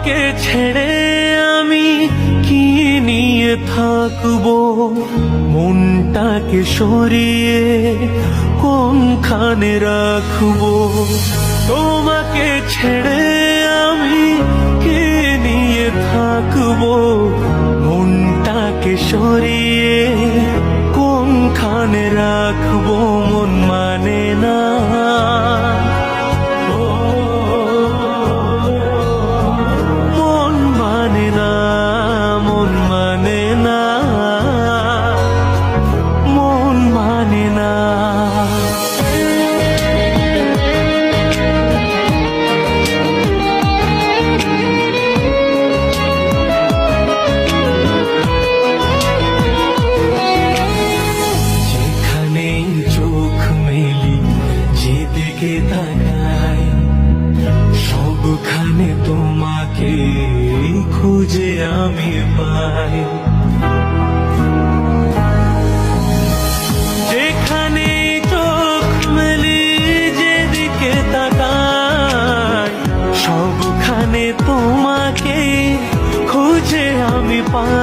তোমাকে ছেড়ে আমি কি নিয়ে থাকবো, মনটাকে সরিয়ে কোনখানে রাখবো। তোমাকে ছেড়ে আমি কি নিয়ে থাকবো, মনটাকে সরিয়ে কোনখানে রাখবো। মন মানে না, মন মানে না, মন মানে না, মন মানে না। যেখানেই চোখ মেলি, যেদিকে তাকাই, সবখানে তোমাকে খুঁজে আমি পাই। যেখানে চোখ মেলি, যেদিকে তাকাই, সবখানে তোমাকে খুঁজে আমি পাই।